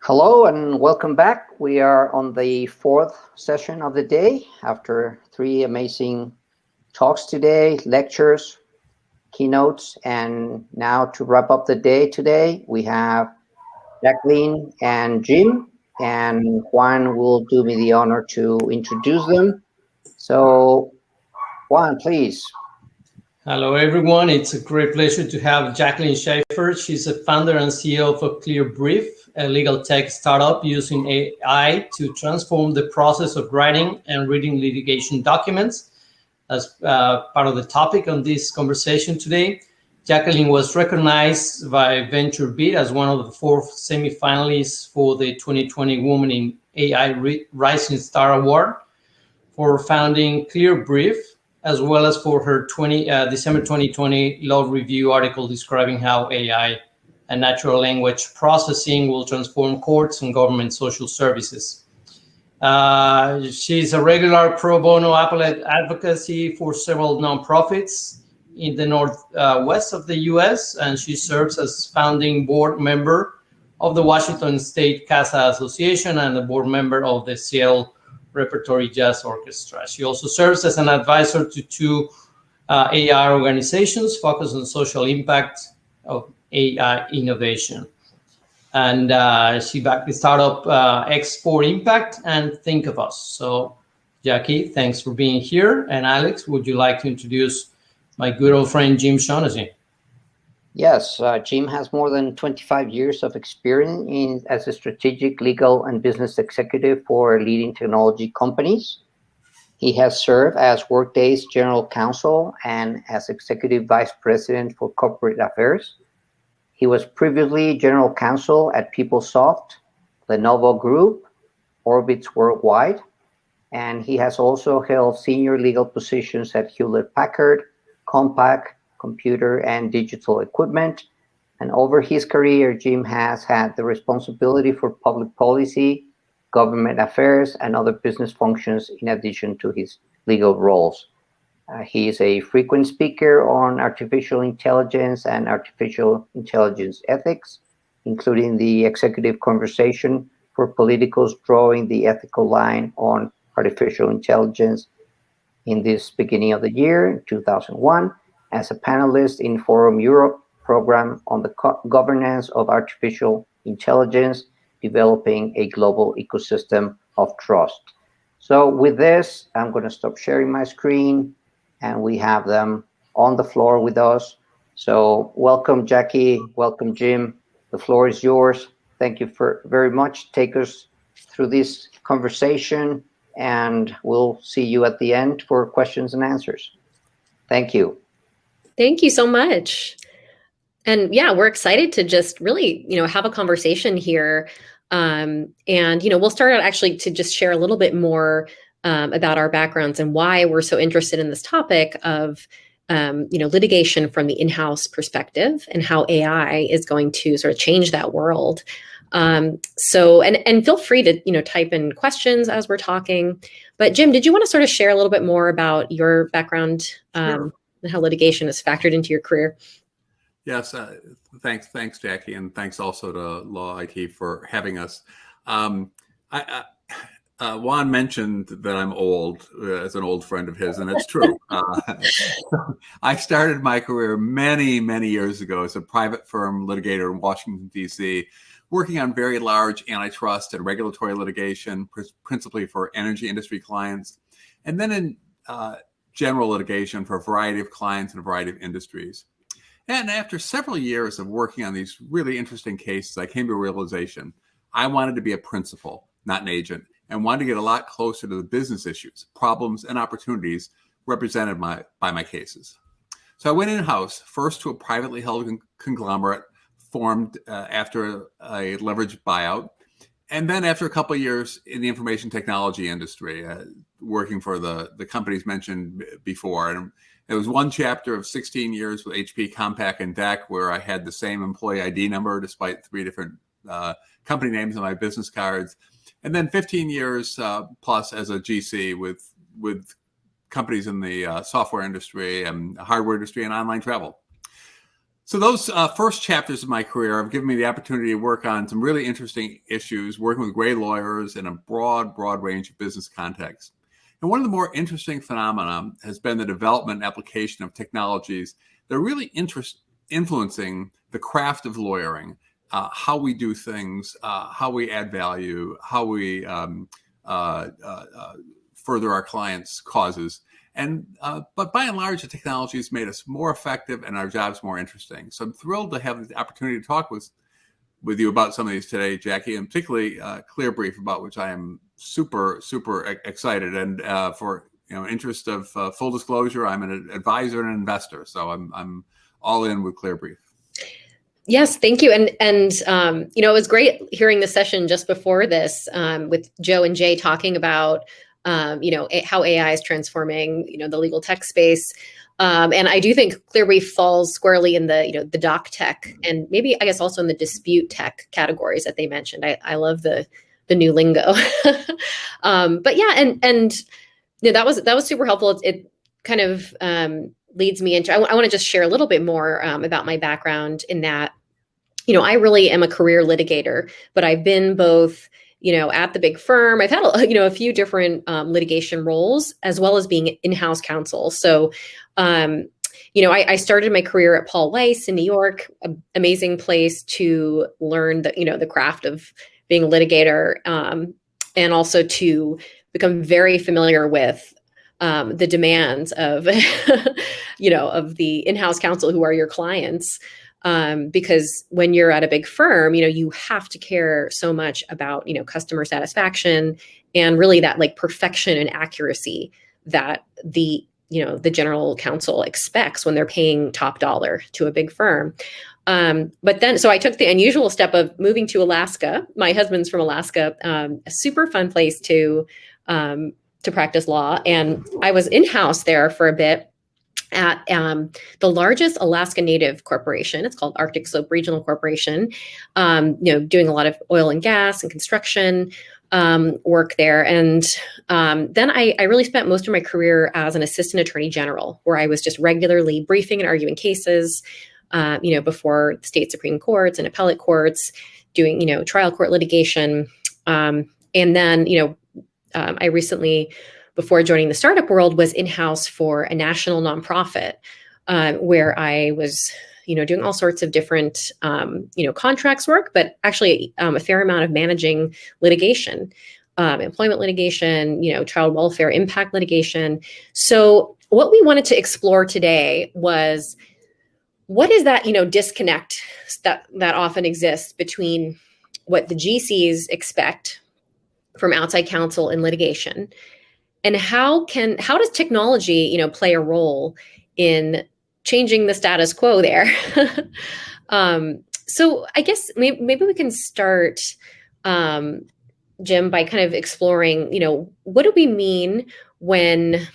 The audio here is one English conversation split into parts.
Hello and welcome back. We are on the fourth session of the day after three amazing talks today, lectures, keynotes, and now to wrap up the day today, we have Jacqueline and Jim, and Juan will do me the honor to introduce them. So Juan, please. Hello, everyone. It's a great pleasure to have Jacqueline Schafer. She's a founder and CEO of a Clear Brief, a legal tech startup using AI to transform the process of writing and reading litigation documents. As part of the topic on this conversation today, Jacqueline was recognized by VentureBeat as one of the 4 semifinalists for the 2020 Women in AI Rising Star Award for founding Clear Brief, as well as for her December 2020 Law Review article describing how AI and natural language processing will transform courts and government social services. She's a regular pro bono appellate advocacy for several nonprofits in the northwest of the US, and she serves as founding board member of the Washington State CASA Association and a board member of the Seattle Repertory Jazz Orchestra. She also serves as an advisor to 2 AI organizations focused on social impact of AI innovation. And she backed the startup X4 Impact and Think of Us. So, Jackie, thanks for being here. And Alex, would you like to introduce my good old friend, Jim Shaughnessy? Yes, Jim has more than 25 years of experience as a strategic, legal, and business executive for leading technology companies. He has served as Workday's general counsel and as executive vice president for corporate affairs. He was previously general counsel at PeopleSoft, Lenovo Group, Orbitz Worldwide, and he has also held senior legal positions at Hewlett-Packard, Compaq, Computer and Digital Equipment. And over his career, Jim has had the responsibility for public policy, government affairs, and other business functions in addition to his legal roles. He is a frequent speaker on artificial intelligence and artificial intelligence ethics, including the executive conversation for politicals drawing the ethical line on artificial intelligence in this beginning of the year, 2001. As a panelist in Forum Europe program on the governance of artificial intelligence, developing a global ecosystem of trust. So with this, I'm going to stop sharing my screen, and we have them on the floor with us. So welcome, Jackie. Welcome, Jim. The floor is yours. Thank you very much. Take us through this conversation, and we'll see you at the end for questions and answers. Thank you. Thank you so much. And yeah, we're excited to just really, have a conversation here. And, we'll start out actually to just share a little bit more about our backgrounds and why we're so interested in this topic of, litigation from the in-house perspective and how AI is going to sort of change that world. So feel free to, type in questions as we're talking. But Jim, did you want to sort of share a little bit more about your background? Sure. And how litigation is factored into your career? Yes, thanks, Jackie, and thanks also to Law IT for having us. Juan mentioned that I'm old, as an old friend of his, and it's true. I started my career many, many years ago as a private firm litigator in Washington, D.C., working on very large antitrust and regulatory litigation, principally for energy industry clients, and then in general litigation for a variety of clients in a variety of industries. And after several years of working on these really interesting cases, I came to a realization. I wanted to be a principal, not an agent, and wanted to get a lot closer to the business issues, problems, and opportunities represented by my cases. So I went in-house, first to a privately held conglomerate formed after a leveraged buyout, and then after a couple of years in the information technology industry, working for the companies mentioned before. And it was one chapter of 16 years with HP, Compaq, and DEC, where I had the same employee ID number despite 3 different company names on my business cards. And then 15 years plus as a GC with companies in the software industry and hardware industry and online travel. So those first chapters of my career have given me the opportunity to work on some really interesting issues, working with great lawyers in a broad range of business contexts. And one of the more interesting phenomena has been the development and application of technologies that are really influencing the craft of lawyering, how we do things, how we add value, how we further our clients' causes. And but by and large, the technology has made us more effective and our jobs more interesting. So I'm thrilled to have the opportunity to talk with you about some of these today, Jackie, and particularly ClearBrief, about which I am super excited. And for interest of full disclosure, I'm an advisor and an investor, so I'm all in with ClearBrief. Yes, thank you. And it was great hearing the session just before this with Joe and Jay talking about how AI is transforming the legal tech space. And I do think ClearBrief falls squarely in the doc tech and maybe I guess also in the dispute tech categories that they mentioned. I love the new lingo. But yeah, and that was super helpful. It kind of leads me into, I want to just share a little bit more about my background in that, I really am a career litigator, but I've been both at the big firm. I've had a few different litigation roles, as well as being in-house counsel. So, I started my career at Paul Weiss in New York, an amazing place to learn the craft of being a litigator, and also to become very familiar with the demands of, of the in-house counsel who are your clients. Because when you're at a big firm, you have to care so much about, customer satisfaction and really that like perfection and accuracy that the general counsel expects when they're paying top dollar to a big firm. But then, so I took the unusual step of moving to Alaska. My husband's from Alaska, a super fun place to practice law. And I was in-house there for a bit at the largest Alaska Native corporation. It's called Arctic Slope Regional Corporation, doing a lot of oil and gas and construction work there. And then I really spent most of my career as an assistant attorney general, where I was just regularly briefing and arguing cases, before the state Supreme Courts and appellate courts, doing, trial court litigation. And then, I recently, before joining the startup world, was in-house for a national nonprofit where I was, doing all sorts of different, contracts work, but actually a fair amount of managing litigation, employment litigation, child welfare impact litigation. So what we wanted to explore today was, what is that, disconnect that often exists between what the GCs expect from outside counsel in litigation, and how does technology, play a role in changing the status quo there? So I guess maybe we can start, Jim, by kind of exploring, what do we mean when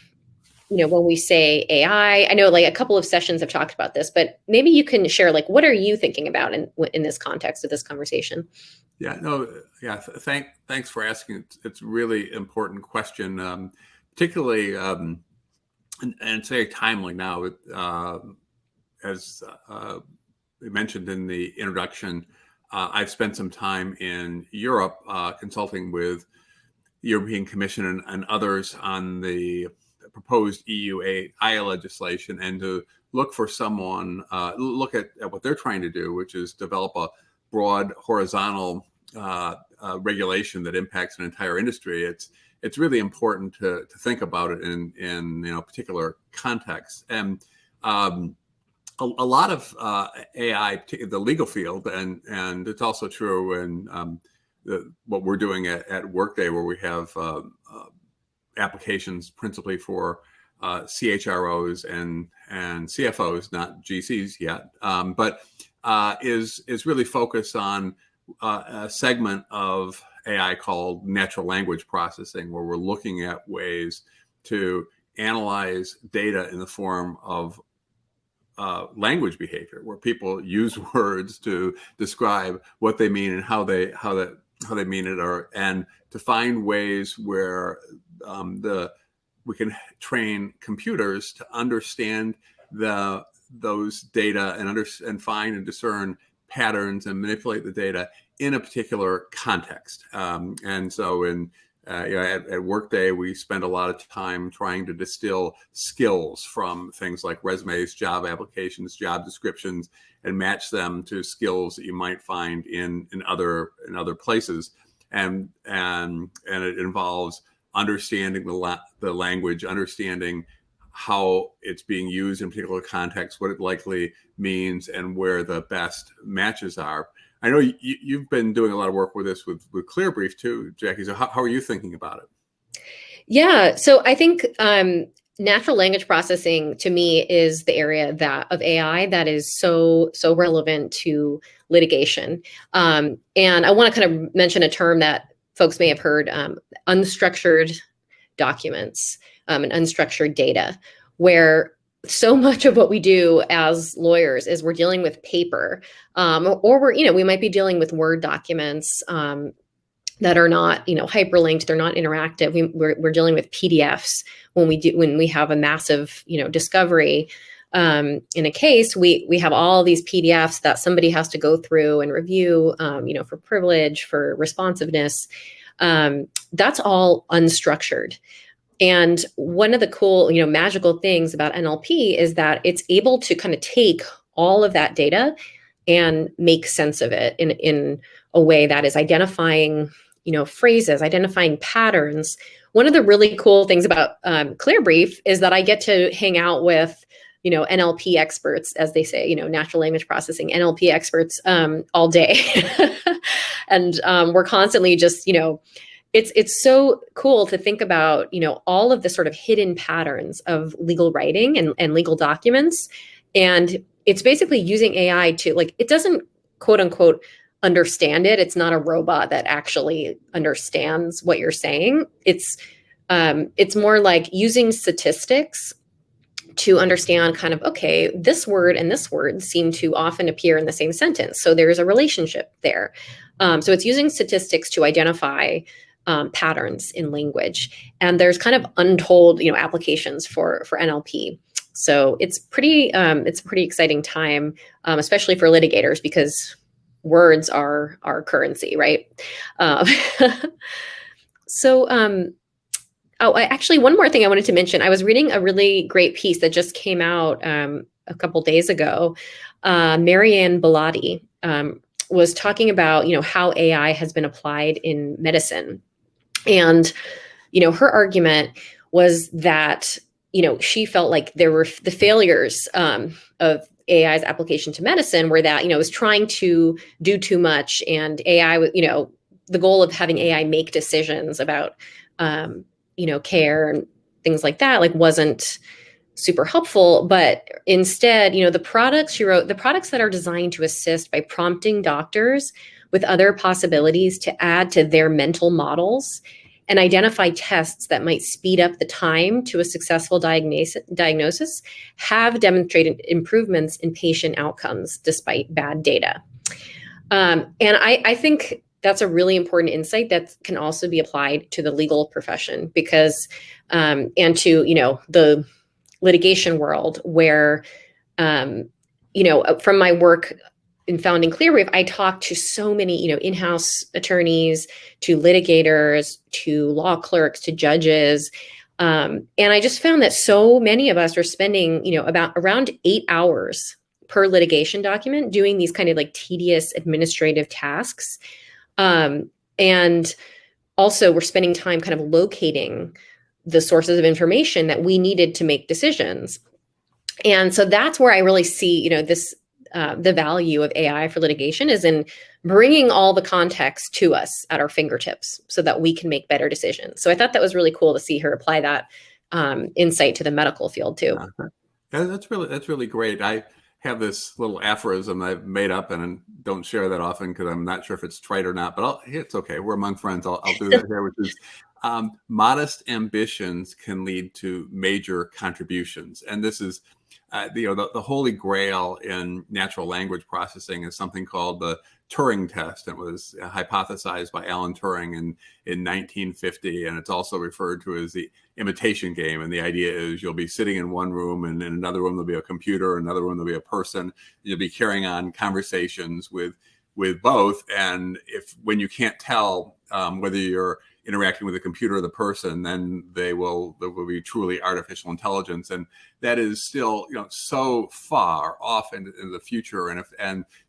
we say AI? I know like a couple of sessions have talked about this, but maybe you can share, like, what are you thinking about in this context of this conversation? Thanks for asking. It's a really important question, particularly, and it's very timely now. As we mentioned in the introduction, I've spent some time in Europe consulting with the European Commission and others on the proposed EU AI legislation, and to look for someone, look at what they're trying to do, which is develop a broad horizontal regulation that impacts an entire industry. It's really important to think about it in particular contexts. And a lot of AI, the legal field, and it's also true in what we're doing at Workday, where we have applications principally for CHROs and CFOs, not GCs yet, but is really focused on a segment of AI called natural language processing, where we're looking at ways to analyze data in the form of language behavior, where people use words to describe what they mean and how they mean it, and to find ways where we can train computers to understand the those data and find and discern patterns and manipulate the data in a particular context. And so at Workday, we spend a lot of time trying to distill skills from things like resumes, job applications, job descriptions, and match them to skills that you might find in other places. And it involves understanding the language, understanding how it's being used in particular context, what it likely means, and where the best matches are. I know you've been doing a lot of work with this with ClearBrief too, Jackie. So how are you thinking about it? Yeah, so I think natural language processing to me is the area of AI that is so relevant to litigation. And I want to kind of mention a term that folks may have heard: unstructured documents and unstructured data, where so much of what we do as lawyers is we're dealing with paper, or we might be dealing with Word documents that are not, hyperlinked, they're not interactive. We're dealing with PDFs when we have a massive, discovery in a case. We have all these PDFs that somebody has to go through and review, for privilege, for responsiveness. That's all unstructured. And one of the cool, magical things about NLP is that it's able to kind of take all of that data and make sense of it in a way that is identifying, phrases, identifying patterns. One of the really cool things about ClearBrief is that I get to hang out with, NLP experts, as they say, natural language processing, NLP experts all day. And we're constantly just, it's so cool to think about, all of the sort of hidden patterns of legal writing and legal documents. And it's basically using AI to, it doesn't quote unquote understand it. It's not a robot that actually understands what you're saying. It's more like using statistics to understand kind of, okay, this word and this word seem to often appear in the same sentence. So there's a relationship there. So it's using statistics to identify patterns in language. And there's kind of untold, applications for NLP. So it's a pretty exciting time, especially for litigators, because words are our currency, right? Actually, one more thing I wanted to mention. I was reading a really great piece that just came out a couple days ago. Marianne Bellotti was talking about, how AI has been applied in medicine. And, her argument was that, she felt like there were the failures of AI's application to medicine were that, it was trying to do too much, and AI, the goal of having AI make decisions about, care and things like that, wasn't super helpful. But instead, the products, she wrote, the products that are designed to assist by prompting doctors with other possibilities to add to their mental models and identify tests that might speed up the time to a successful diagnosis have demonstrated improvements in patient outcomes despite bad data. And I think that's a really important insight that can also be applied to the legal profession, because, and to, the litigation world where, from my work in founding ClearBrief, I talked to so many, in-house attorneys, to litigators, to law clerks, to judges. And I just found that so many of us are spending, around 8 hours per litigation document doing these kind of tedious administrative tasks. And also we're spending time kind of locating the sources of information that we needed to make decisions. And so that's where I really see, the value of AI for litigation is in bringing all the context to us at our fingertips so that we can make better decisions. So I thought that was really cool to see her apply that insight to the medical field too. Yeah, that's really great. I have this little aphorism I've made up and don't share that often because I'm not sure if it's trite or not, but it's okay. We're among friends. I'll do that here, which is modest ambitions can lead to major contributions. And this is, the holy grail in natural language processing is something called the Turing test. It was hypothesized by Alan Turing in 1950, and it's also referred to as the imitation game. And the idea is you'll be sitting in one room, and in another room there'll be a computer, another room there'll be a person. You'll be carrying on conversations with both, and when you can't tell whether you're interacting with the computer or the person, then there will be truly artificial intelligence, and that is still so far off into the future, and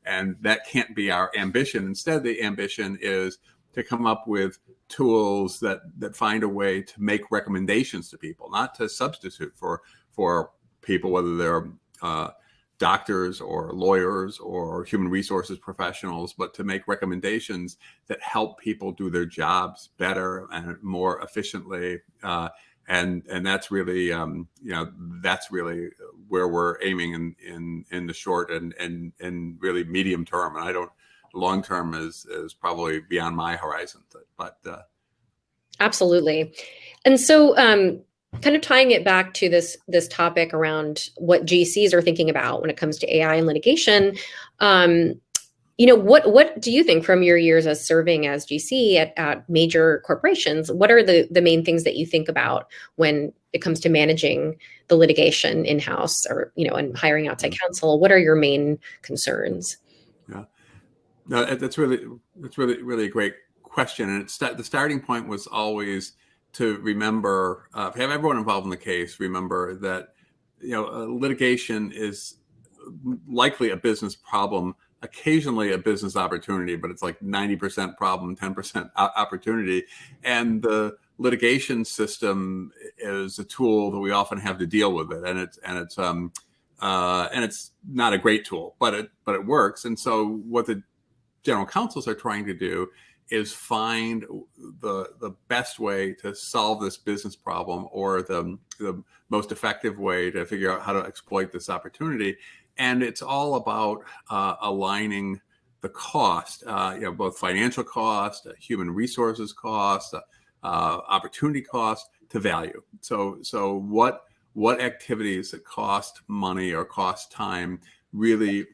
that can't be our ambition. Instead, the ambition is to come up with tools that find a way to make recommendations to people, not to substitute for people, whether they're doctors or lawyers or human resources professionals, but to make recommendations that help people do their jobs better and more efficiently. And that's really, that's really where we're aiming in the short and really medium term. And long term is probably beyond my horizon, but. Absolutely. And so, kind of tying it back to this topic around what GCs are thinking about when it comes to AI and litigation, what do you think from your years as serving as GC at major corporations? What are the main things that you think about when it comes to managing the litigation in-house or and hiring outside counsel? What are your main concerns? Yeah, no, that's really a great question, and the starting point was always to remember, have everyone involved in the case remember that litigation is likely a business problem, occasionally a business opportunity, but it's like 90% problem, 10% opportunity. And the litigation system is a tool that we often have to deal with it, and it's not a great tool, but it works. And so what the general counsels are trying to do is find the best way to solve this business problem, or the most effective way to figure out how to exploit this opportunity. And it's all about aligning the cost, both financial cost, human resources cost, opportunity cost to value. So what activities that cost money or cost time really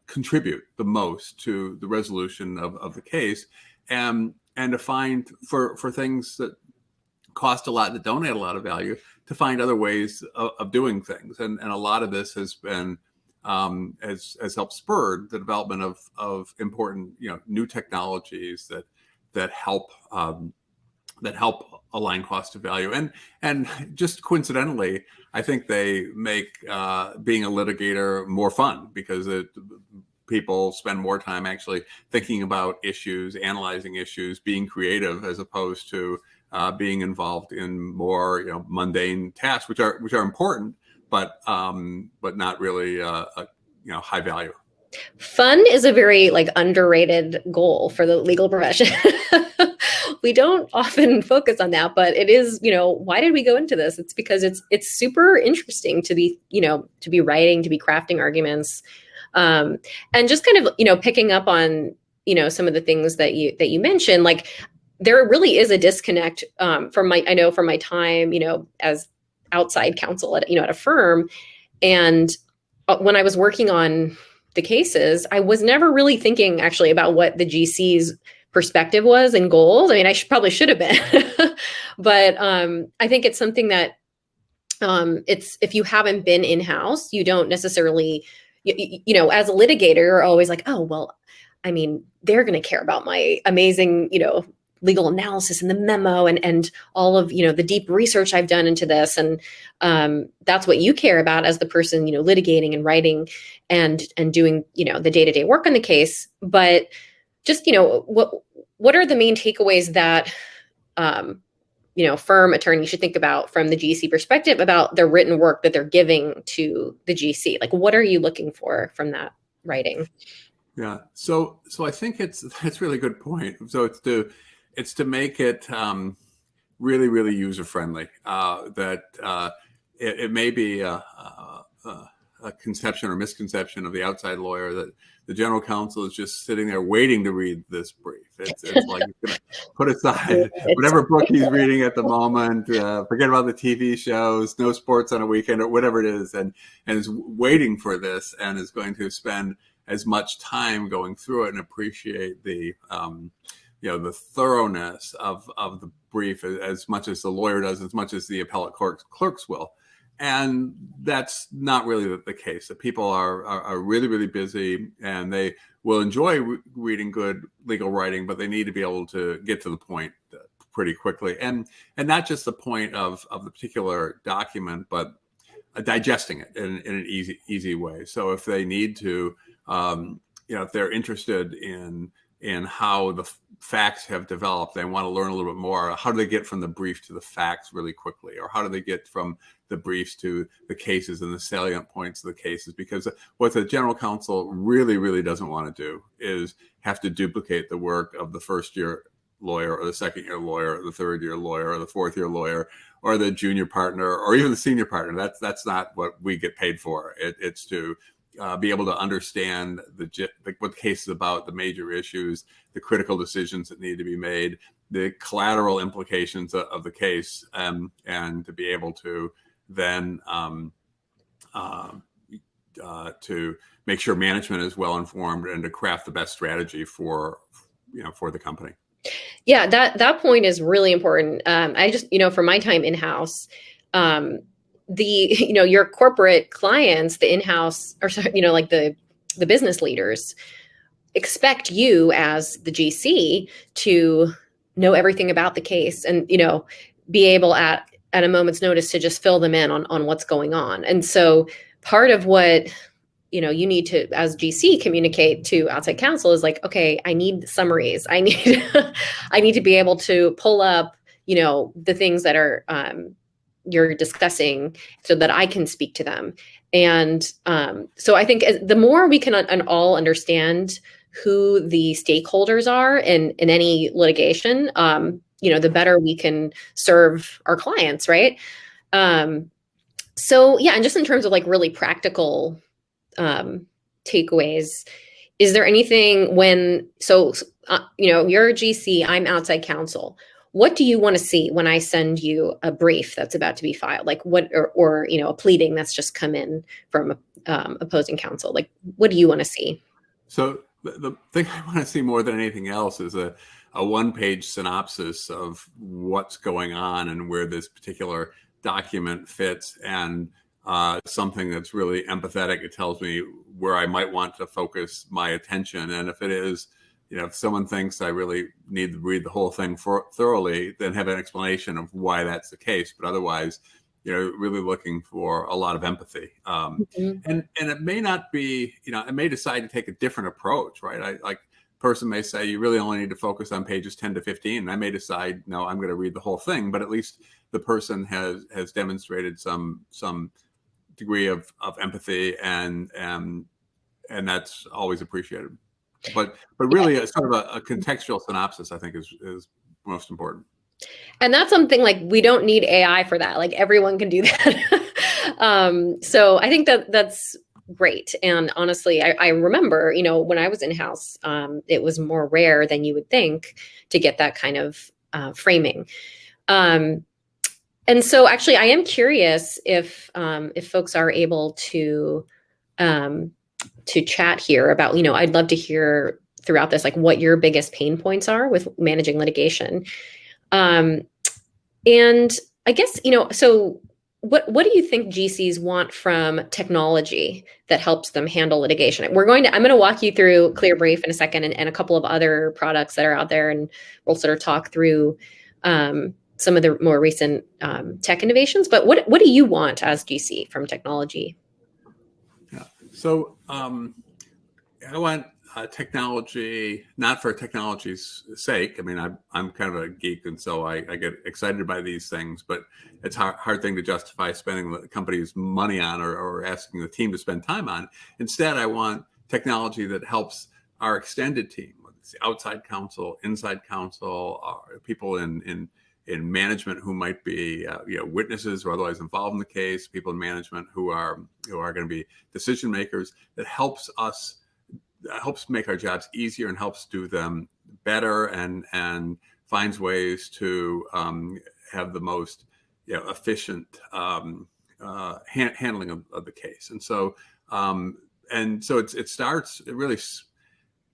contribute the most to the resolution of the case, and to find for things that cost a lot, that don't add a lot of value, to find other ways of doing things. And a lot of this has been has helped spur the development of important new technologies that help align cost to value. And just coincidentally, I think they make being a litigator more fun, because people spend more time actually thinking about issues, analyzing issues, being creative, as opposed to being involved in more mundane tasks, which are important, but not really high value. Fun is a very underrated goal for the legal profession. We don't often focus on that, but it is, why did we go into this? It's because it's super interesting to be, to be writing, to be crafting arguments, and just kind of, picking up on, some of the things that you mentioned. Like, there really is a disconnect from my time, as outside counsel at a firm, and when I was working on the cases, I was never really thinking actually about what the GC's perspective was and goals. I mean, probably should have been, but I think it's something that it's, if you haven't been in-house, you don't necessarily, as a litigator, you're always like, oh, well, I mean, they're going to care about my amazing, legal analysis and the memo and all of, the deep research I've done into this. And that's what you care about as the person, litigating and writing and doing, the day-to-day work on the case. But just, what are the main takeaways that, firm attorneys should think about from the GC perspective about the written work that they're giving to the GC? Like, what are you looking for from that writing? Yeah. So I think that's a really good point. So it's to make it really, really user friendly. That it may be a a conception or misconception of the outside lawyer that the general counsel is just sitting there waiting to read this brief. It's like he's going to put aside whatever book he's reading at the moment, forget about the TV shows, no sports on a weekend, or whatever it is, and is waiting for this, and is going to spend as much time going through it and appreciate the the thoroughness of the brief as much as the lawyer does, as much as the appellate clerks will. And that's not really the case. That people are really, really busy, and they will enjoy reading good legal writing, but they need to be able to get to the point pretty quickly, and not just the point of the particular document, but digesting it in an easy way. So if they need to, if they're interested in how the facts have developed, they want to learn a little bit more. How do they get from the brief to the facts really quickly? Or how do they get from the briefs to the cases and the salient points of the cases? Because what the general counsel really, really doesn't want to do is have to duplicate the work of the first-year lawyer or the second-year lawyer or the third-year lawyer or the fourth-year lawyer or the junior partner or even the senior partner. That's not what we get paid for. It's to be able to understand what the case is about, the major issues, the critical decisions that need to be made, the collateral implications of the case, and to be able to then to make sure management is well informed and to craft the best strategy for the company. Yeah, that point is really important. I just, from my time in-house, your corporate clients, the in-house, or like the business leaders expect you as the GC to know everything about the case and, be able at a moment's notice to just fill them in on what's going on. And so part of what, you need to, as GC, communicate to outside counsel is like, okay, I need summaries. I need, I need to be able to pull up, the things that are, you're discussing so that I can speak to them. And so I think the more we can all understand who the stakeholders are in any litigation, the better we can serve our clients, right? So yeah, and just in terms of like really practical takeaways, is there anything you're a GC, I'm outside counsel. What do you want to see when I send you a brief that's about to be filed? Like what, or a pleading that's just come in from opposing counsel? Like, what do you want to see? So the thing I want to see more than anything else is a one-page synopsis of what's going on and where this particular document fits, and something that's really empathetic. It tells me where I might want to focus my attention. And if it is, if someone thinks I really need to read the whole thing thoroughly, then have an explanation of why that's the case. But otherwise, really looking for a lot of empathy. And it may not be, I may decide to take a different approach, right? Person may say you really only need to focus on pages 10 to 15. And I may decide, no, I'm going to read the whole thing. But at least the person has demonstrated some degree of empathy, and that's always appreciated. But really, a sort of a contextual synopsis, I think, is most important. And that's something like we don't need AI for that. Like everyone can do that. So I think that's great. And honestly, I remember, when I was in-house, it was more rare than you would think to get that kind of framing. And so actually, I am curious if folks are able to chat here about, I'd love to hear throughout this, like what your biggest pain points are with managing litigation. And I guess, so what do you think GCs want from technology that helps them handle litigation? I'm going to walk you through ClearBrief in a second and a couple of other products that are out there, and we'll sort of talk through some of the more recent tech innovations. But what do you want as GC from technology? Yeah. So I want technology, not for technology's sake. I mean, I'm kind of a geek, and so I get excited by these things, but it's a hard thing to justify spending the company's money on or asking the team to spend time on. Instead, I want technology that helps our extended team, outside counsel, inside counsel, people in in management who might be witnesses or otherwise involved in the case, people in management who are going to be decision makers. That helps make our jobs easier and helps do them better, and finds ways to have the most efficient handling of the case. And so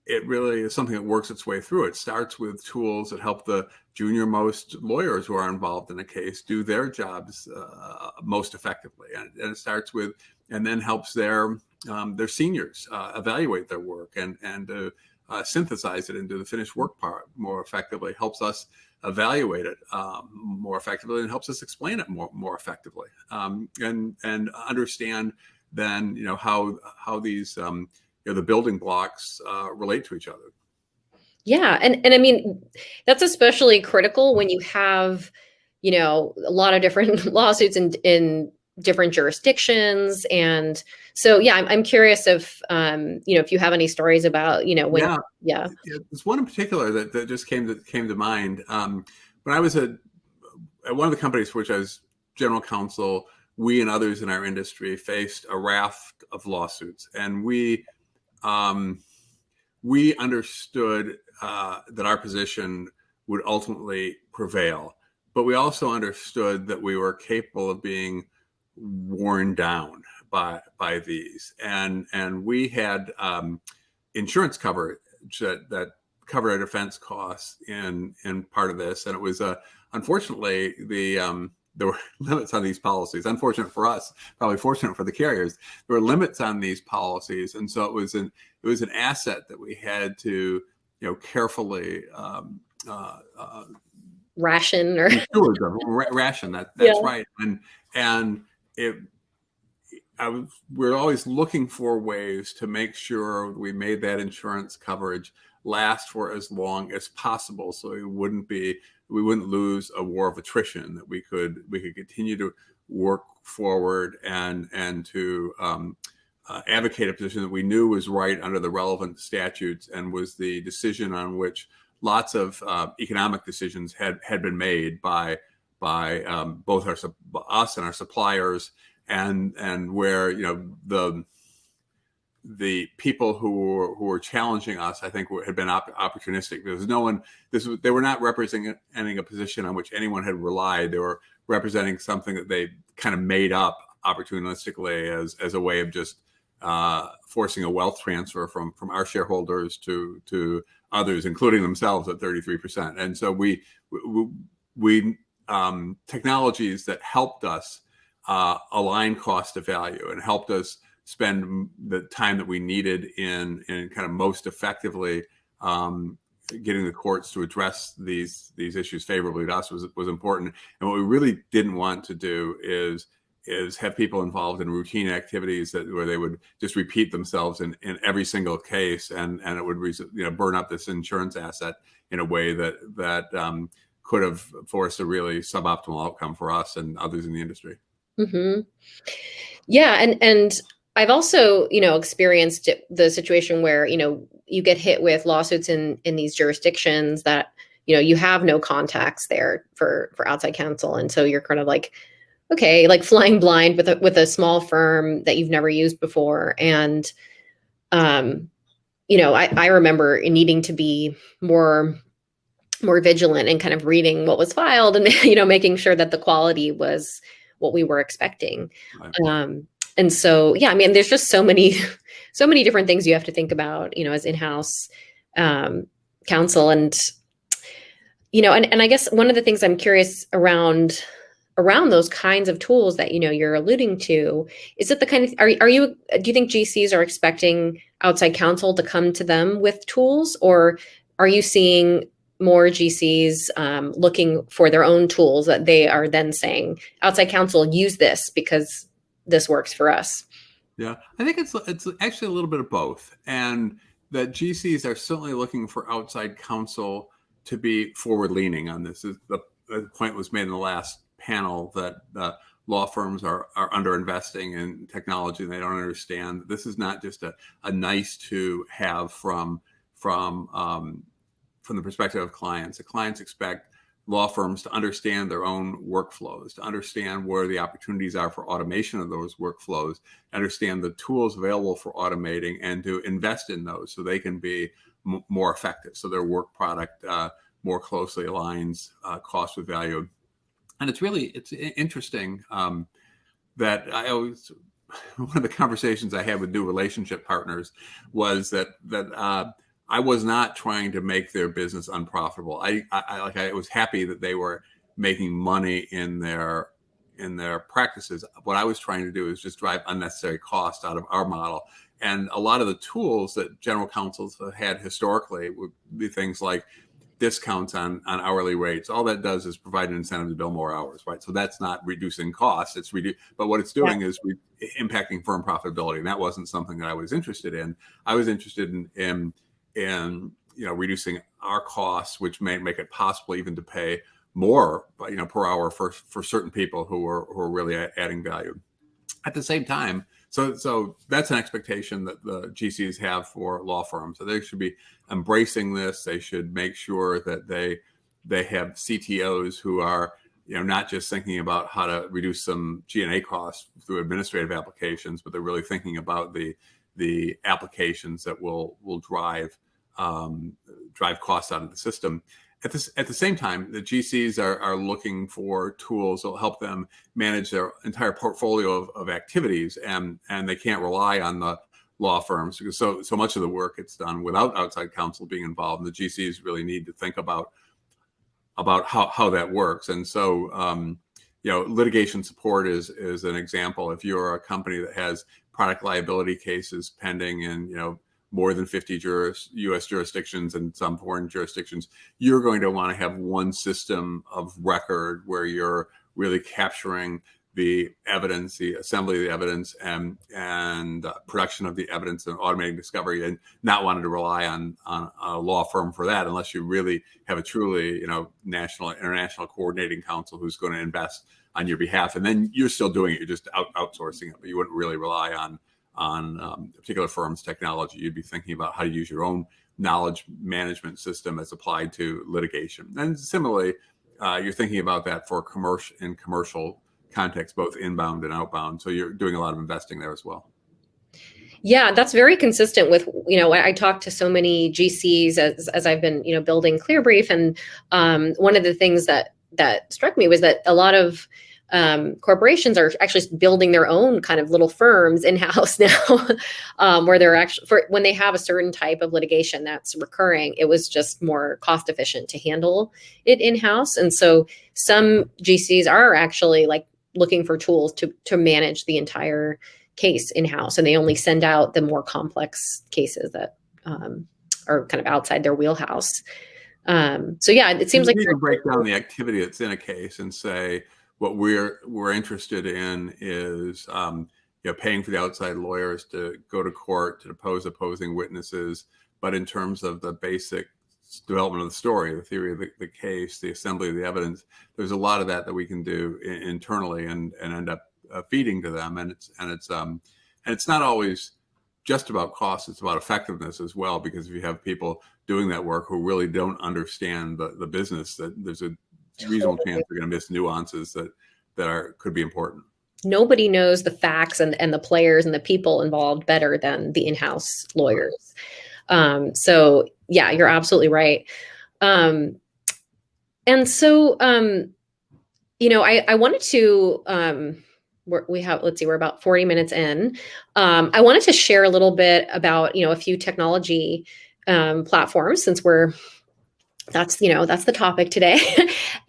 it really is something that works its way through. It starts with tools that help the junior-most lawyers who are involved in a case do their jobs most effectively, and it starts with, and then helps their seniors evaluate their work and synthesize it into the finished work part more effectively. Helps us evaluate it more effectively, and helps us explain it more effectively, and understand then how these the building blocks relate to each other. Yeah. And I mean, that's especially critical when you have, a lot of different lawsuits in different jurisdictions. And so, yeah, I'm curious if you have any stories about, when. Yeah. There's one in particular that just came to mind. When I was at one of the companies for which I was general counsel, we and others in our industry faced a raft of lawsuits, and we understood that our position would ultimately prevail, but we also understood that we were capable of being worn down by these, and we had insurance coverage that covered our defense costs in part of this, and it was unfortunately there were limits on these policies. Unfortunate for us, probably fortunate for the carriers. There were limits on these policies, and so it was an asset that we had to carefully ration or ration. That's right. And we're always looking for ways to make sure we made that insurance coverage last for as long as possible, so we wouldn't lose a war of attrition, that we could continue to work forward and to advocate a position that we knew was right under the relevant statutes, and was the decision on which lots of economic decisions had been made by both us and our suppliers, and where the people who were challenging us, I think, had been opportunistic. There was no one. They were not representing a position on which anyone had relied. They were representing something that they kind of made up opportunistically as a way of just forcing a wealth transfer from our shareholders to others, including themselves at 33%. And so we technologies that helped us align cost to value and helped us spend the time that we needed in kind of most effectively getting the courts to address these issues favorably to us was important. And what we really didn't want to do is have people involved in routine activities where they would just repeat themselves in every single case, and it would burn up this insurance asset in a way that could have forced a really suboptimal outcome for us and others in the industry. Mm-hmm. Yeah, and I've also, experienced the situation where, you get hit with lawsuits in these jurisdictions that, you have no contacts there for outside counsel. And so you're kind of like, okay, like flying blind with a small firm that you've never used before. And, I remember needing to be more vigilant and kind of reading what was filed and, making sure that the quality was what we were expecting. Right. And so, yeah, I mean, there's just so many different things you have to think about, as in-house counsel. And, and I guess one of the things I'm curious around those kinds of tools that, you're alluding to, is it the kind of, do you think GCs are expecting outside counsel to come to them with tools, or are you seeing more GCs looking for their own tools that they are then saying, outside counsel, use this because this works for us? Yeah, I think it's actually a little bit of both, and that GCs are certainly looking for outside counsel to be forward-leaning on this. The point was made in the last panel that law firms are under-investing in technology, and they don't understand that this is not just a nice to have from the perspective of clients. The clients expect law firms to understand their own workflows, to understand where the opportunities are for automation of those workflows, understand the tools available for automating, and to invest in those so they can be more effective, so their work product more closely aligns cost with value. And it's interesting that I always, one of the conversations I had with new relationship partners was that I was not trying to make their business unprofitable. I was happy that they were making money in their practices. What I was trying to do is just drive unnecessary cost out of our model. And a lot of the tools that general counsels have had historically would be things like discounts on hourly rates. All that does is provide an incentive to bill more hours, right? So that's not reducing costs. But what it's doing is impacting firm profitability. And that wasn't something that I was interested in. I was interested in reducing our costs, which may make it possible even to pay more, per hour for certain people who are really adding value. At the same time, so that's an expectation that the GCs have for law firms. So they should be embracing this. They should make sure that they have CTOs who are not just thinking about how to reduce some G&A costs through administrative applications, but they're really thinking about the applications that will drive costs out of the system. At the same time, the GCs are looking for tools that will help them manage their entire portfolio of activities, and they can't rely on the law firms because so much of the work gets done without outside counsel being involved. And the GCs really need to think about how that works. And so, litigation support is an example. If you're a company that has product liability cases pending in more than 50 U.S. jurisdictions and some foreign jurisdictions, you're going to want to have one system of record where you're really capturing the evidence, the assembly of the evidence, and production of the evidence and automating discovery, and not wanting to rely on a law firm for that unless you really have a truly national, international coordinating counsel who's going to invest on your behalf. And then you're still doing it, you're just outsourcing it, but you wouldn't really rely on a particular firm's technology. You'd be thinking about how to use your own knowledge management system as applied to litigation. And similarly, you're thinking about that for commercial context, both inbound and outbound. So you're doing a lot of investing there as well. Yeah, that's very consistent with, I talked to so many GCs as I've been, building ClearBrief. And one of the things that struck me was that a lot of corporations are actually building their own kind of little firms in-house now, where they're actually, when they have a certain type of litigation that's recurring, it was just more cost efficient to handle it in-house. And so some GCs are actually looking for tools to manage the entire case in-house, and they only send out the more complex cases that are kind of outside their wheelhouse. So yeah, it seems like you can break down the activity that's in a case and say, what we're interested in is paying for the outside lawyers to go to court to depose opposing witnesses. But in terms of the basic development of the story, the theory of the case, the assembly of the evidence, there's a lot of that we can do internally and end up feeding to them. And it's not always just about cost; it's about effectiveness as well. Because if you have people doing that work who really don't understand the business, that there's a reasonable chance they're going to miss nuances that could be important. Nobody knows the facts and the players and the people involved better than the in-house lawyers. So yeah, you're absolutely right. And so, I wanted to, we're about 40 minutes in. I wanted to share a little bit about, a few technology platforms, since that's the topic today.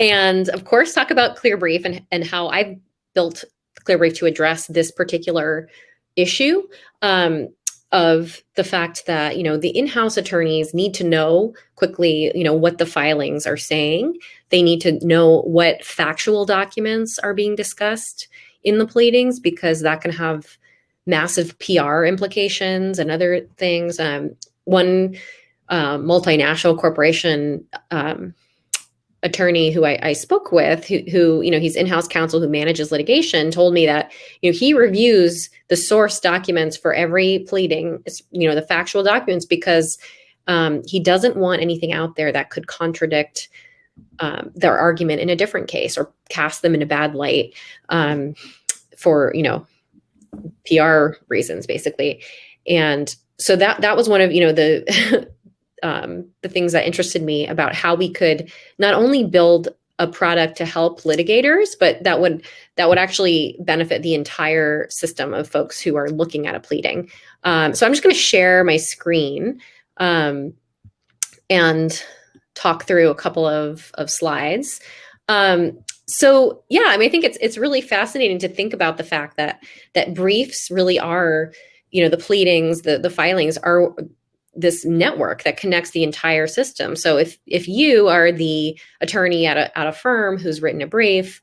And of course, talk about ClearBrief and how I built ClearBrief to address this particular issue of the fact that, the in-house attorneys need to know quickly, what the filings are saying. They need to know what factual documents are being discussed in the pleadings, because that can have massive PR implications and other things. One multinational corporation attorney who I spoke with, who he's in-house counsel who manages litigation, told me that he reviews the source documents for every pleading, the factual documents, because he doesn't want anything out there that could contradict their argument in a different case or cast them in a bad light for, PR reasons, basically. And so that was one of, the things that interested me about how we could not only build a product to help litigators, but that would actually benefit the entire system of folks who are looking at a pleading. So I'm just going to share my screen and talk through a couple of slides. So yeah, I think it's really fascinating to think about the fact that briefs really are, the pleadings, the filings are this network that connects the entire system. So if you are the attorney at a firm who's written a brief,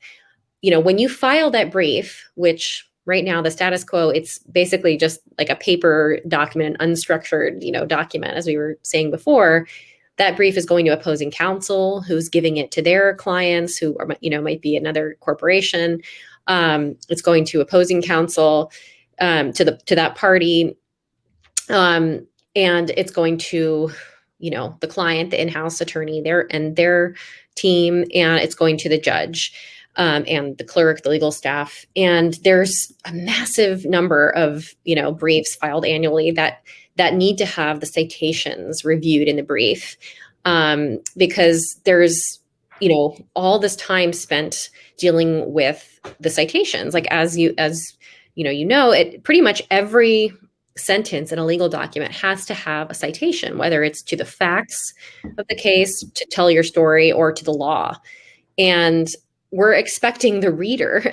when you file that brief, which right now the status quo, it's basically just like a paper document, unstructured, document, as we were saying before. That brief is going to opposing counsel, who's giving it to their clients, who are, might be another corporation. It's going to opposing counsel to that party. And it's going to, the client, the in-house attorney, their team, and it's going to the judge and the clerk, the legal staff. And there's a massive number of, briefs filed annually that need to have the citations reviewed in the brief because there's, all this time spent dealing with the citations. Like as it pretty much every sentence in a legal document has to have a citation, whether it's to the facts of the case, to tell your story, or to the law. And we're expecting the reader,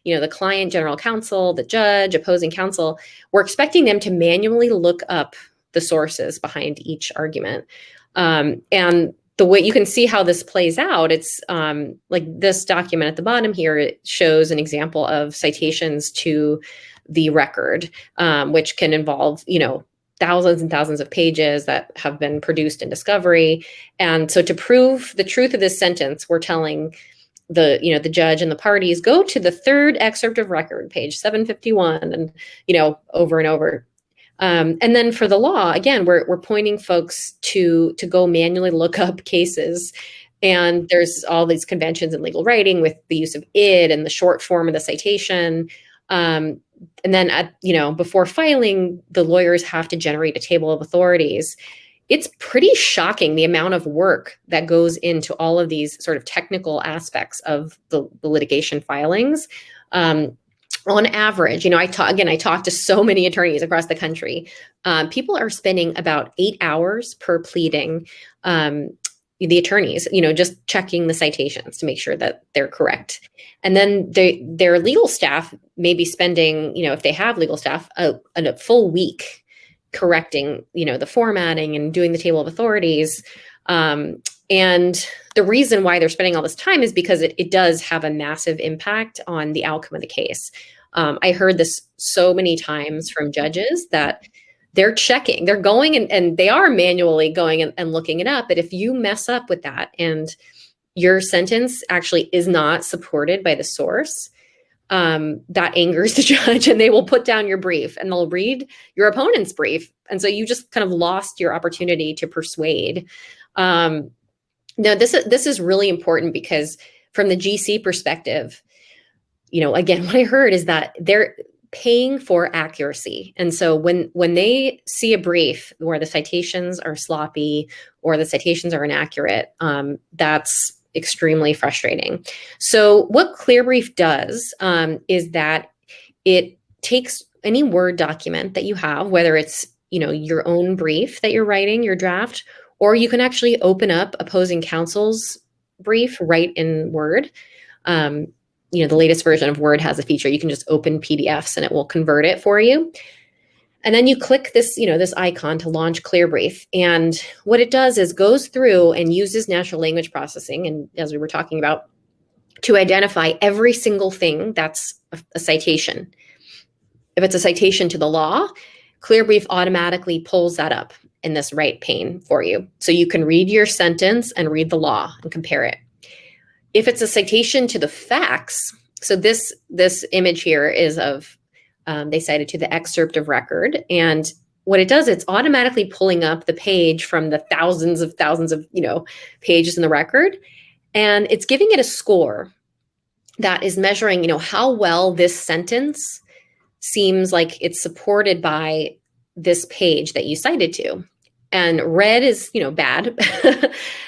the client, general counsel, the judge, opposing counsel, we're expecting them to manually look up the sources behind each argument. And the way you can see how this plays out, it's like this document at the bottom here, it shows an example of citations to the record, which can involve, thousands and thousands of pages that have been produced in discovery. And so to prove the truth of this sentence, we're telling the judge and the parties, go to the third excerpt of record, page 751, and, over and over. And then for the law, again, we're pointing folks to go manually look up cases. And there's all these conventions in legal writing with the use of id and the short form of the citation. And then before filing, the lawyers have to generate a table of authorities. It's pretty shocking the amount of work that goes into all of these sort of technical aspects of the litigation filings. On average, I talk to so many attorneys across the country. People are spending about 8 hours per pleading. The attorneys, just checking the citations to make sure that they're correct. And then their legal staff may be spending, if they have legal staff, a full week correcting, the formatting and doing the table of authorities. And the reason why they're spending all this time is because it does have a massive impact on the outcome of the case. I heard this so many times from judges that they're going and they are manually going and looking it up. But if you mess up with that and your sentence actually is not supported by the source, that angers the judge, and they will put down your brief and they'll read your opponent's brief. And so you just kind of lost your opportunity to persuade. Now, this is really important because from the GC perspective, again, what I heard is that they're paying for accuracy. And so when they see a brief where the citations are sloppy or the citations are inaccurate, that's extremely frustrating. So what ClearBrief does is that it takes any Word document that you have, whether it's your own brief that you're writing, your draft, or you can actually open up opposing counsel's brief right in Word. The latest version of Word has a feature. You can just open PDFs and it will convert it for you. And then you click this, this icon to launch ClearBrief. And what it does is goes through and uses natural language processing, and as we were talking about, to identify every single thing that's a citation. If it's a citation to the law, ClearBrief automatically pulls that up in this right pane for you. So you can read your sentence and read the law and compare it. If it's a citation to the facts, so this image here is of, they cited to the excerpt of record. And what it does, it's automatically pulling up the page from the thousands of pages in the record. And it's giving it a score that is measuring, how well this sentence seems like it's supported by this page that you cited to. And red is, bad.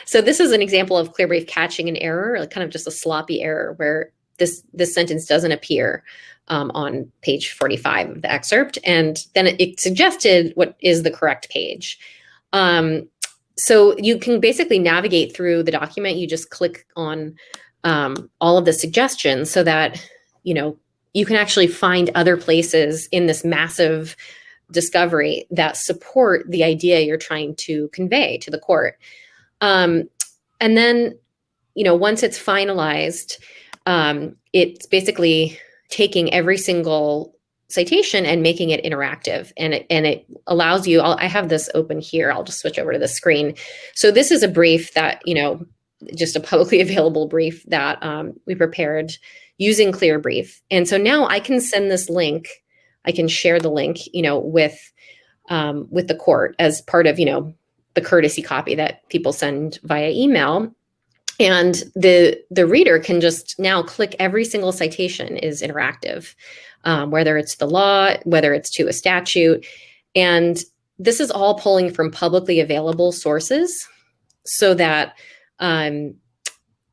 So this is an example of ClearBrief catching an error, like kind of just a sloppy error where this sentence doesn't appear on page 45 of the excerpt. And then it suggested what is the correct page. So you can basically navigate through the document. You just click on all of the suggestions so that, you can actually find other places in this massive discovery that support the idea you're trying to convey to the court. And then, once it's finalized, it's basically taking every single citation and making it interactive. And it allows you, I have this open here. I'll just switch over to the screen. So this is a brief that, just a publicly available brief that we prepared using ClearBrief. And so now I can send this link. I can share the link, with the court as part of, the courtesy copy that people send via email. And the reader can just now click every single citation is interactive, whether it's the law, whether it's to a statute. And this is all pulling from publicly available sources so that,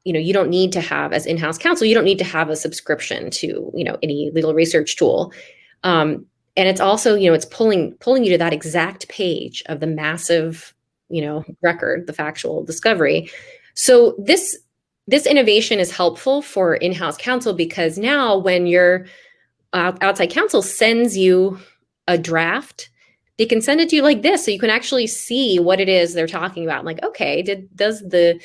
you don't need to have, as in-house counsel, you don't need to have a subscription to, any legal research tool. And it's also, it's pulling you to that exact page of the massive, record, the factual discovery. So this innovation is helpful for in-house counsel because now when your outside counsel sends you a draft, they can send it to you like this, so you can actually see what it is they're talking about. Like, okay, does the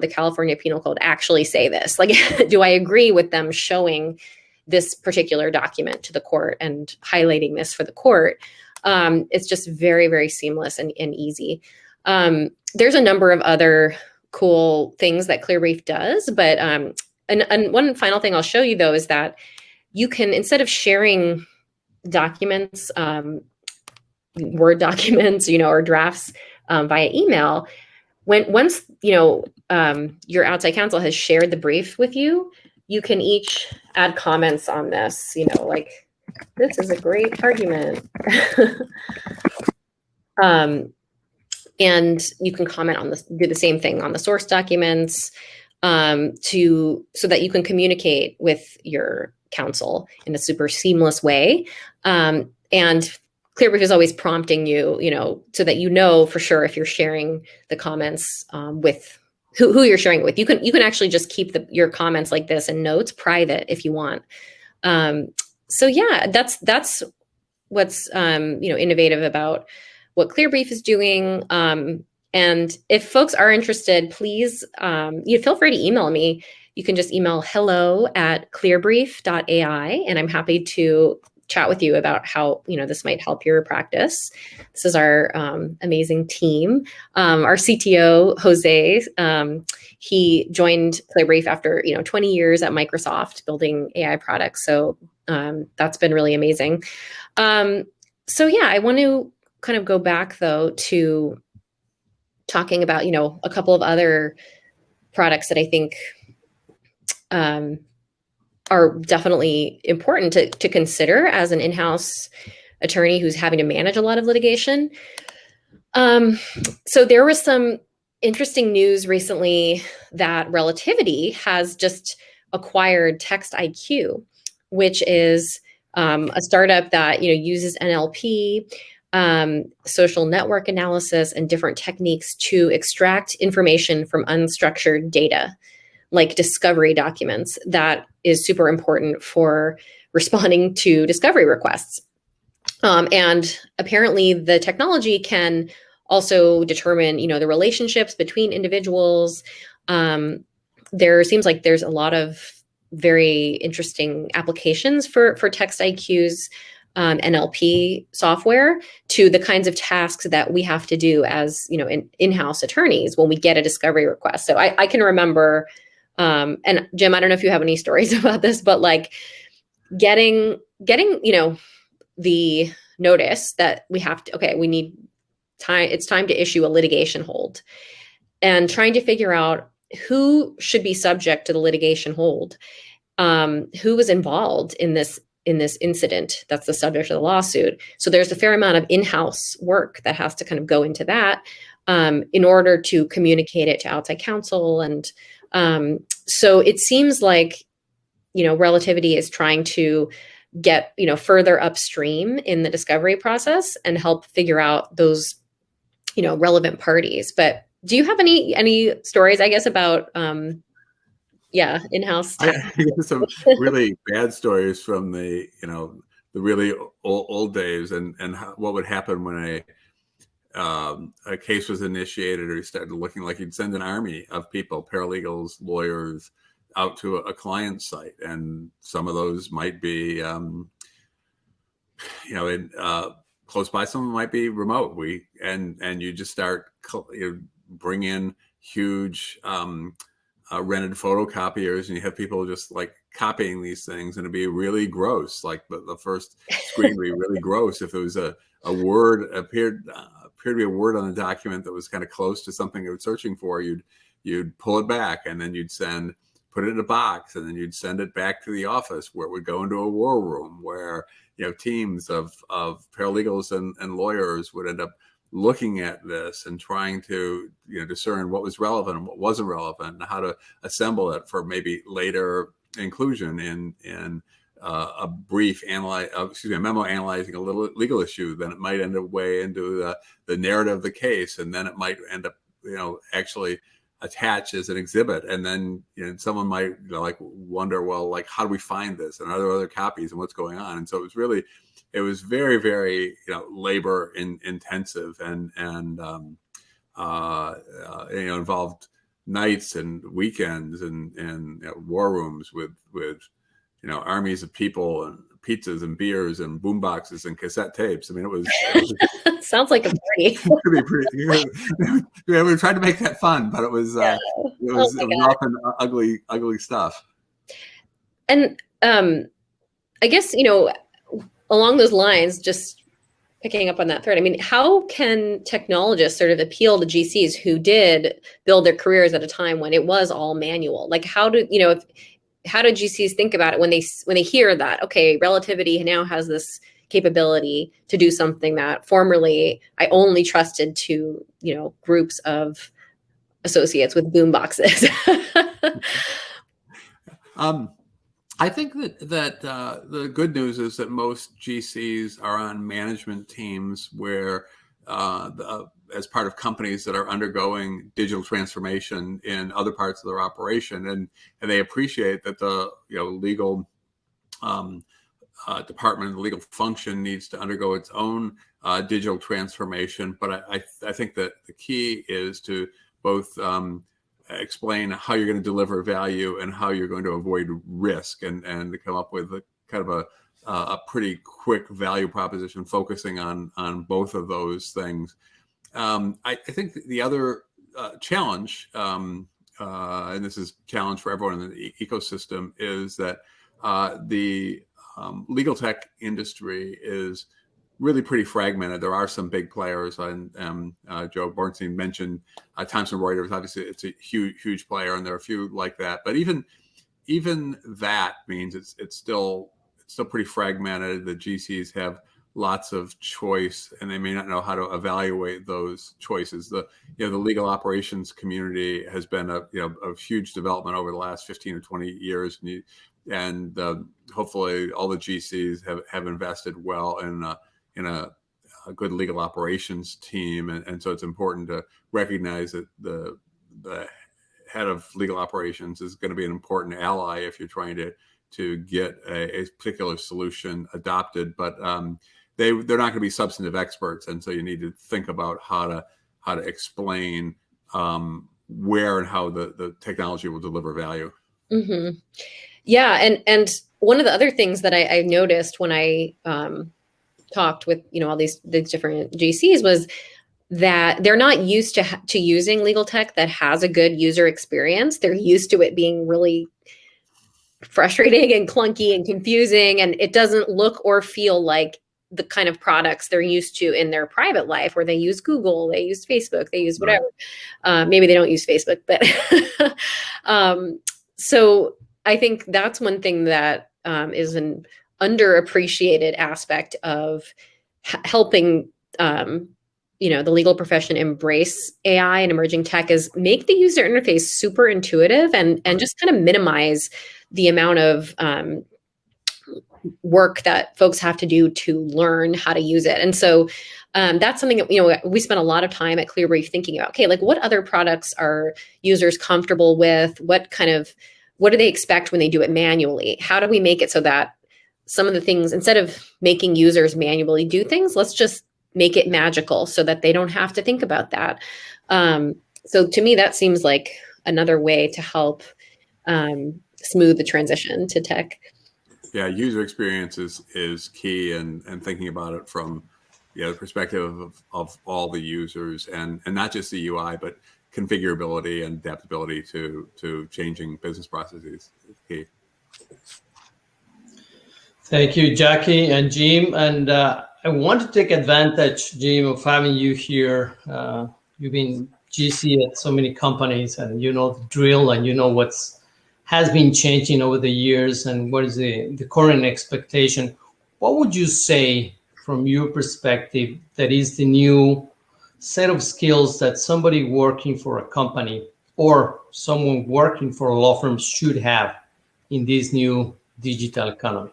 California Penal Code actually say this? Like, do I agree with them showing this particular document to the court and highlighting this for the court? It's just very, very seamless and easy. There's a number of other cool things that ClearBrief does, but and one final thing I'll show you though is that you can, instead of sharing documents, Word documents, or drafts via email, once your outside counsel has shared the brief with you, you can each add comments on this, like, this is a great argument. And you can comment on this, do the same thing on the source documents, so that you can communicate with your counsel in a super seamless way. And ClearBrief is always prompting you, so that for sure if you're sharing the comments with who you're sharing it with. You can actually just keep your comments like this and notes private if you want. So yeah, that's what's innovative about what ClearBrief is doing. And if folks are interested, please feel free to email me. You can just email hello@clearbrief.ai, and I'm happy to chat with you about how this might help your practice. This is our amazing team. Our CTO, Jose, he joined ClearBrief after 20 years at Microsoft building AI products. So that's been really amazing. So yeah, I want to kind of go back though to talking about a couple of other products that I think are definitely important to consider as an in-house attorney who's having to manage a lot of litigation. So there was some interesting news recently that Relativity has just acquired TextIQ, which is a startup that uses NLP, social network analysis, and different techniques to extract information from unstructured data, like discovery documents, that is super important for responding to discovery requests. And apparently the technology can also determine, the relationships between individuals. There seems like there's a lot of very interesting applications for TextIQ's NLP software to the kinds of tasks that we have to do as, in-house attorneys when we get a discovery request. So I can remember, and Jim, I don't know if you have any stories about this, but like getting, the notice that we have to, we need time, it's time to issue a litigation hold, and trying to figure out who should be subject to the litigation hold, who was involved in this incident that's the subject of the lawsuit. So there's a fair amount of in-house work that has to kind of go into that in order to communicate it to outside counsel. And so it seems like, Relativity is trying to get, further upstream in the discovery process and help figure out those, relevant parties. But do you have any stories, I guess, about in-house? I have some really bad stories from the really old days, and what would happen when a case was initiated, or he started looking like he'd send an army of people, paralegals, lawyers, out to a client site, and some of those might be close by, some might be remote. And you just start bring in huge rented photocopiers, and you have people just like copying these things, and it'd be really gross. Like the first screen would be really gross if it was a word appeared to be a word on a document that was kind of close to something you were searching for. You'd pull it back, and then you'd put it in a box, and then you'd send it back to the office, where it would go into a war room where teams of paralegals and lawyers would end up looking at this and trying to discern what was relevant and what wasn't relevant, and how to assemble it for maybe later inclusion in a brief a memo analyzing a little legal issue. Then it might end up way into the narrative of the case, and then it might end up actually attached as an exhibit, and then someone might wonder, well, how do we find this, and are there other copies, and what's going on? And so it was very, very labor intensive, and involved nights and weekends and war rooms with armies of people, and pizzas and beers and boom boxes and cassette tapes. I mean, it was sounds like a party. We tried to make that fun, but it was often ugly stuff. And I guess along those lines, just picking up on that thread, I mean, how can technologists sort of appeal to GCs who did build their careers at a time when it was all manual? Like, how do GCs think about it when they hear that, okay, Relativity now has this capability to do something that formerly I only trusted to, groups of associates with boom boxes? I think that the good news is that most GCs are on management teams where, as part of companies that are undergoing digital transformation in other parts of their operation, and they appreciate that the legal department, the legal function, needs to undergo its own digital transformation. But I think that the key is to both explain how you're going to deliver value and how you're going to avoid risk, and to come up with a kind of a pretty quick value proposition focusing on both of those things. I think the other challenge, and this is a challenge for everyone in the ecosystem, is that the legal tech industry is really pretty fragmented. There are some big players, and Joe Bornstein mentioned Thomson Reuters. Obviously, it's a huge player, and there are a few like that. But even that means it's still pretty fragmented. The GCs have lots of choice, and they may not know how to evaluate those choices. The legal operations community has been a huge development over the last 15 or 20 years, and hopefully all the GCs have invested well in a good legal operations team, and so it's important to recognize that the head of legal operations is going to be an important ally if you're trying to get a particular solution adopted. But they're not going to be substantive experts, and so you need to think about how to explain where and how the technology will deliver value. Mm-hmm. Yeah, and one of the other things that I noticed when I talked with all these different GCs was that they're not used to using legal tech that has a good user experience. They're used to it being really frustrating and clunky and confusing, and it doesn't look or feel like the kind of products they're used to in their private life, where they use Google, they use Facebook, they use whatever. Maybe they don't use Facebook, but so I think that's one thing that is an underappreciated aspect of helping the legal profession embrace AI and emerging tech, is make the user interface super intuitive and just kind of minimize the amount of work that folks have to do to learn how to use it. And so that's something that, we spent a lot of time at ClearBrief thinking about, okay, like what other products are users comfortable with? What do they expect when they do it manually? How do we make it so that some of the things, instead of making users manually do things, let's just make it magical so that they don't have to think about that. So to me, that seems like another way to help smooth the transition to tech. Yeah, user experience is key, and thinking about it from the perspective of all the users, and not just the UI, but configurability and adaptability to changing business processes is key. Thank you, Jackie and Jim. And I want to take advantage, Jim, of having you here. You've been GC at so many companies, and you know the drill, and you know has been changing over the years, and what is the current expectation. What would you say from your perspective that is the new set of skills that somebody working for a company or someone working for a law firm should have in this new digital economy?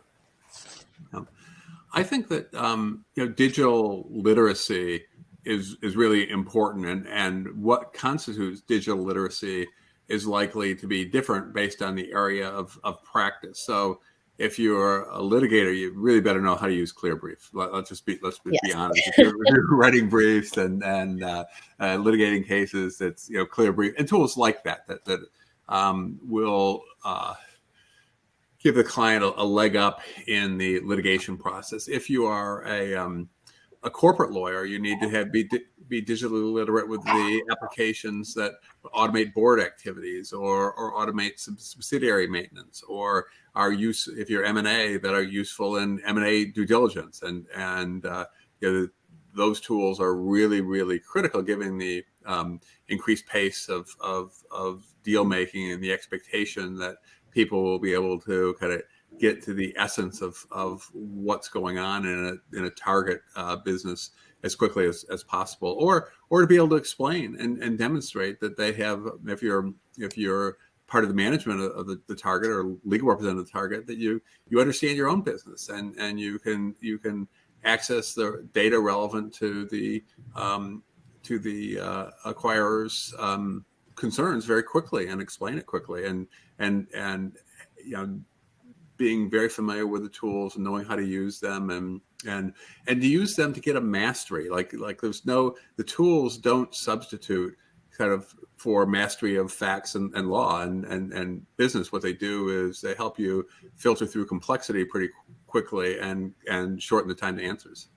I think that digital literacy is really important, and what constitutes digital literacy is likely to be different based on the area of practice. So if you're a litigator, you really better know how to use ClearBrief. Let's be honest. If you're writing briefs and litigating cases, it's ClearBrief and tools like that will give the client a leg up in the litigation process. If you are a corporate lawyer, you need to be digitally literate with the applications that automate board activities or automate subsidiary maintenance, or if you're M&A, that are useful in M&A due diligence, and those tools are really, really critical, given the increased pace of deal making and the expectation that people will be able to kind of get to the essence of what's going on in a target business as quickly as possible, or to be able to explain and demonstrate that they have, if you're part of the management of the target or legal representative of the target, that you understand your own business and you can access the data relevant to the acquirer's concerns very quickly and explain it quickly, and being very familiar with the tools and knowing how to use them and to use them to get a mastery. Like the tools don't substitute kind of for mastery of facts and law and business. What they do is they help you filter through complexity pretty quickly and shorten the time to answers.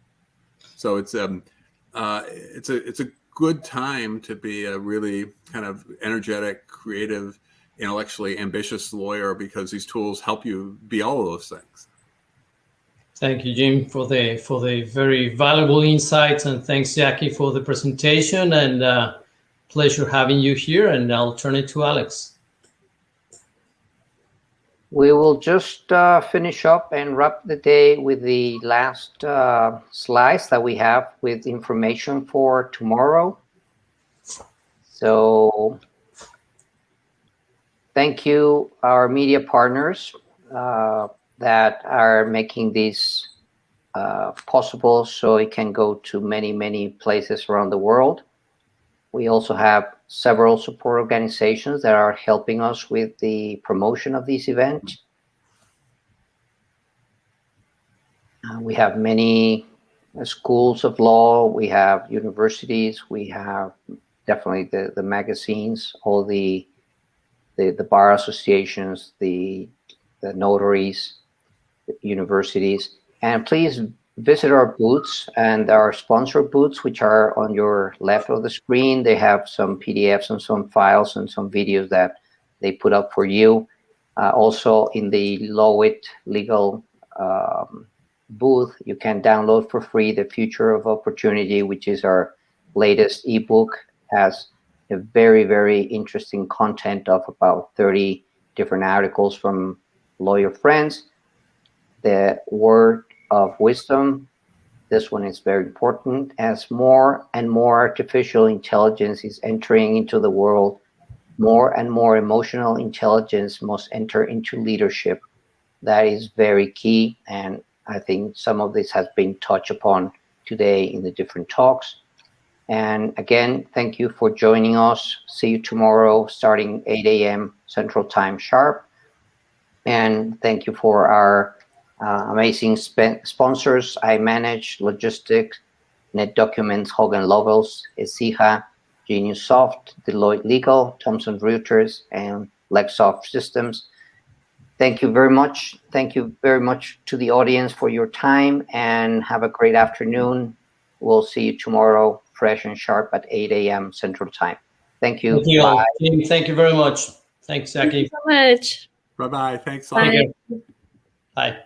So it's a good time to be a really kind of energetic, creative, intellectually ambitious lawyer, because these tools help you be all of those things. Thank you, Jim, for the very valuable insights, and thanks, Jackie, for the presentation, and pleasure having you here. And I'll turn it to Alex. We will just finish up and wrap the day with the last slides that we have with information for tomorrow. So thank you, our media partners that are making this possible so it can go to many, many places around the world. We also have several support organizations that are helping us with the promotion of this event. We have many schools of law, we have universities, we have definitely the magazines, all the bar associations, the notaries, the universities. And please visit our booths and our sponsor booths, which are on your left of the screen. They have some PDFs and some files and some videos that they put up for you. Also in the Lowit Legal booth, you can download for free The Future of Opportunity, which is our latest ebook. Has a very, very interesting content of about 30 different articles from lawyer friends. The Word of Wisdom, this one is very important. As more and more artificial intelligence is entering into the world, more and more emotional intelligence must enter into leadership. That is very key, and I think some of this has been touched upon today in the different talks. And again, thank you for joining us. See you tomorrow starting 8 a.m. Central Time sharp. And thank you for our amazing sponsors. I Manage, Logistics, NetDocuments, Hogan Lovells, Esija, Genius Soft, Deloitte Legal, Thomson Reuters, and Lexsoft Systems. Thank you very much. Thank you very much to the audience for your time, and have a great afternoon. We'll see you tomorrow, fresh and sharp at 8 a.m. Central Time. Thank you. Thank you. Bye. Team, thank you very much. Thanks, Jackie. Thank you so much. Bye-bye. Thanks a Bye. lot. Bye.